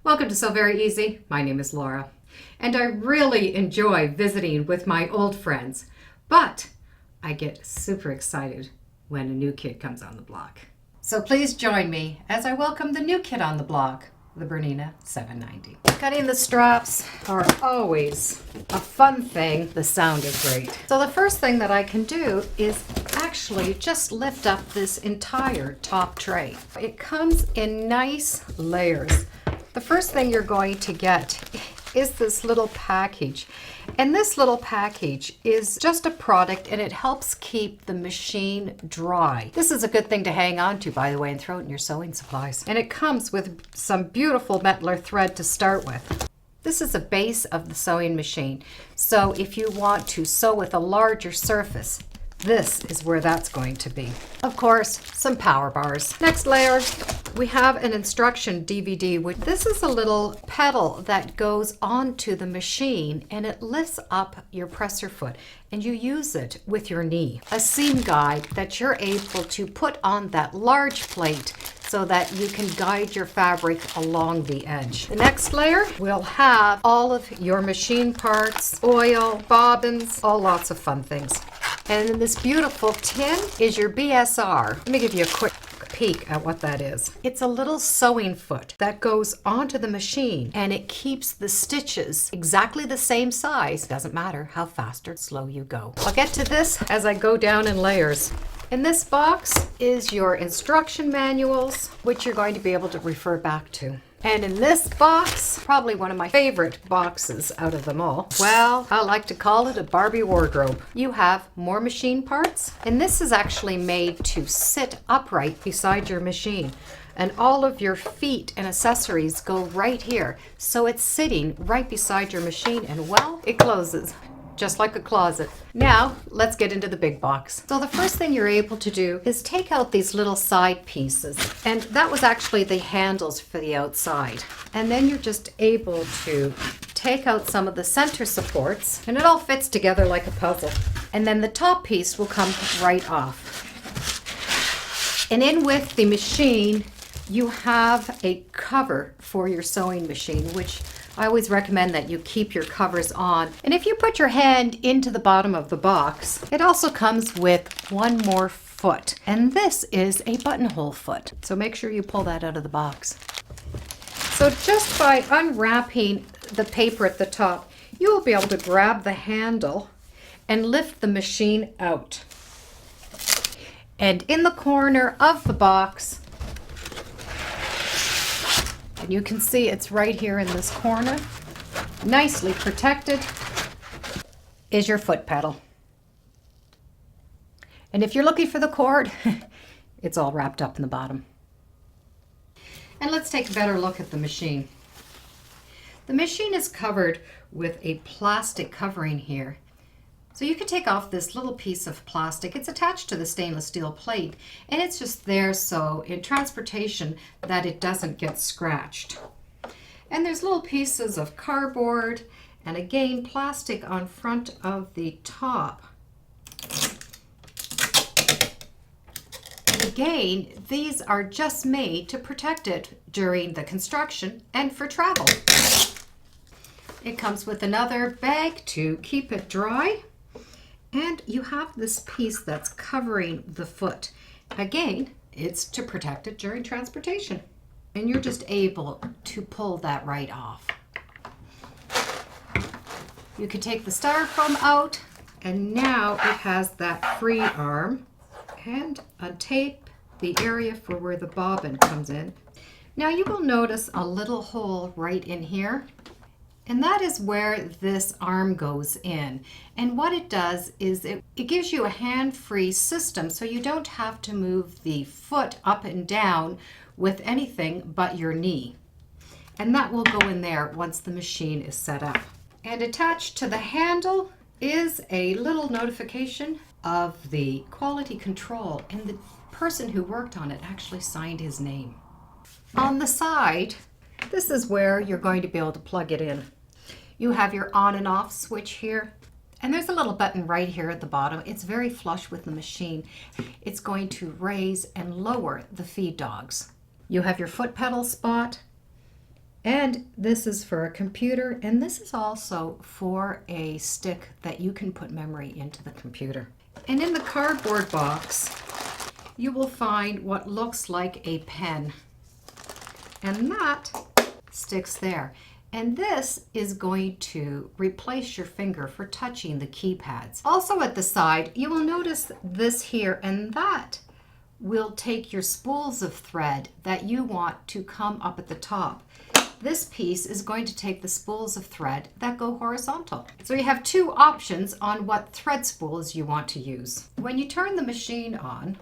Welcome to So Very Easy. My name is Laura, and I really enjoy visiting with my old friends, but I get super excited when a new kid comes on the block. So please join me as I welcome the new kid on the block, the Bernina 790. Cutting the straps are always a fun thing. The sound is great. So the first thing that I can do is actually just lift up this entire top tray. It comes in nice layers. The first thing you're going to get is this little package. And this little package is just a product, and it helps keep the machine dry. This is a good thing to hang on to, by the way, and throw it in your sewing supplies. And it comes with some beautiful Metler thread to start with. This is a base of the sewing machine. So if you want to sew with a larger surface, this is where that's going to be. Of course, some power bars. Next layer, we have an instruction DVD. This is a little pedal that goes onto the machine, and it lifts up your presser foot, and you use it with your knee. A seam guide that you're able to put on that large plate so that you can guide your fabric along the edge. The next layer will have all of your machine parts, oil, bobbins, all lots of fun things. And in this beautiful tin is your BSR. Let me give you a quick peek at what that is. It's a little sewing foot that goes onto the machine, and it keeps the stitches exactly the same size. Doesn't matter how fast or slow you go. I'll get to this as I go down in layers. In this box is your instruction manuals, which you're going to be able to refer back to. And in this box, probably one of my favorite boxes out of them all, well, I like to call it a Barbie wardrobe. You have more machine parts, and this is actually made to sit upright beside your machine. And all of your feet and accessories go right here. So it's sitting right beside your machine, and well, it closes just like a closet. Now, let's get into the big box. So the first thing you're able to do is take out these little side pieces. And that was actually the handles for the outside. And then you're just able to take out some of the center supports, and it all fits together like a puzzle. And then the top piece will come right off. And in with the machine, you have a cover for your sewing machine, which I always recommend that you keep your covers on. And if you put your hand into the bottom of the box, it also comes with one more foot. And this is a buttonhole foot. So make sure you pull that out of the box. So just by unwrapping the paper at the top, you will be able to grab the handle and lift the machine out. And in the corner of the box, and you can see it's right here in this corner, nicely protected, is your foot pedal. And if you're looking for the cord, it's all wrapped up in the bottom. And let's take a better look at the machine. The machine is covered with a plastic covering here. So you can take off this little piece of plastic. It's attached to the stainless steel plate, and it's just there so in transportation that it doesn't get scratched. And there's little pieces of cardboard and again plastic on front of the top. And again, these are just made to protect it during the construction and for travel. It comes with another bag to keep it dry. And you have this piece that's covering the foot. Again, it's to protect it during transportation. And you're just able to pull that right off. You can take the styrofoam out, and now it has that free arm. And untape the area for where the bobbin comes in. Now you will notice a little hole right in here. And that is where this arm goes in. And what it does is it gives you a hand-free system, so you don't have to move the foot up and down with anything but your knee. And that will go in there once the machine is set up. And attached to the handle is a little notification of the quality control, and the person who worked on it actually signed his name. On the side, this is where you're going to be able to plug it in. You have your on and off switch here, and there's a little button right here at the bottom. It's very flush with the machine. It's going to raise and lower the feed dogs. You have your foot pedal spot, And this is for a computer, and this is also for a stick that you can put memory into the computer. And in the cardboard box, you will find what looks like a pen. And that sticks there. And this is going to replace your finger for touching the keypads. Also at the side, you will notice this here, and that will take your spools of thread that you want to come up at the top. This piece is going to take the spools of thread that go horizontal. So you have two options on what thread spools you want to use. When you turn the machine on,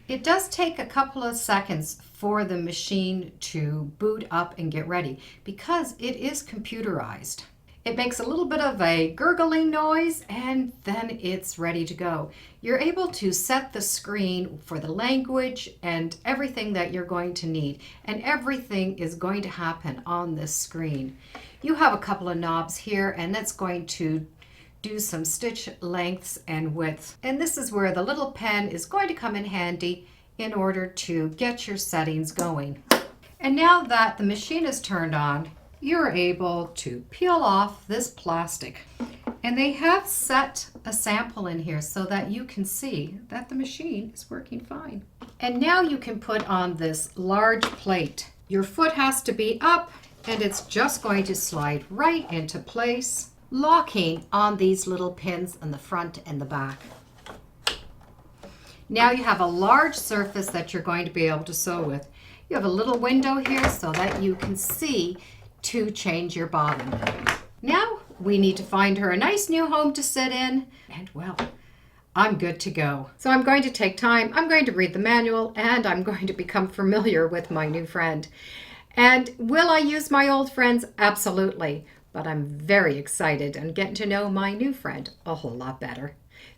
it does take a couple of seconds for the machine to boot up and get ready because it is computerized. It makes a little bit of a gurgling noise and then it's ready to go. You're able to set the screen for the language and everything that you're going to need, and everything is going to happen on this screen. You have a couple of knobs here, and that's going to do some stitch lengths and widths. And this is where the little pen is going to come in handy in order to get your settings going. And now that the machine is turned on, you're able to peel off this plastic. And they have set a sample in here so that you can see that the machine is working fine. And now you can put on this large plate. Your foot has to be up, and it's just going to slide right into place, locking on these little pins in the front and the back. Now you have a large surface that you're going to be able to sew with. You have a little window here so that you can see to change your bobbin. Now we need to find her a nice new home to sit in, and well, I'm good to go. So I'm going to take time, I'm going to read the manual, and I'm going to become familiar with my new friend. And will I use my old friends? Absolutely. But I'm very excited and getting to know my new friend a whole lot better.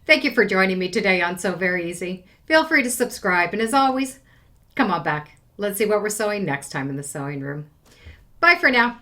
Thank you for joining me today on Sew Very Easy. Feel free to subscribe, and as always, come on back. Let's see what we're sewing next time in the sewing room. Bye for now.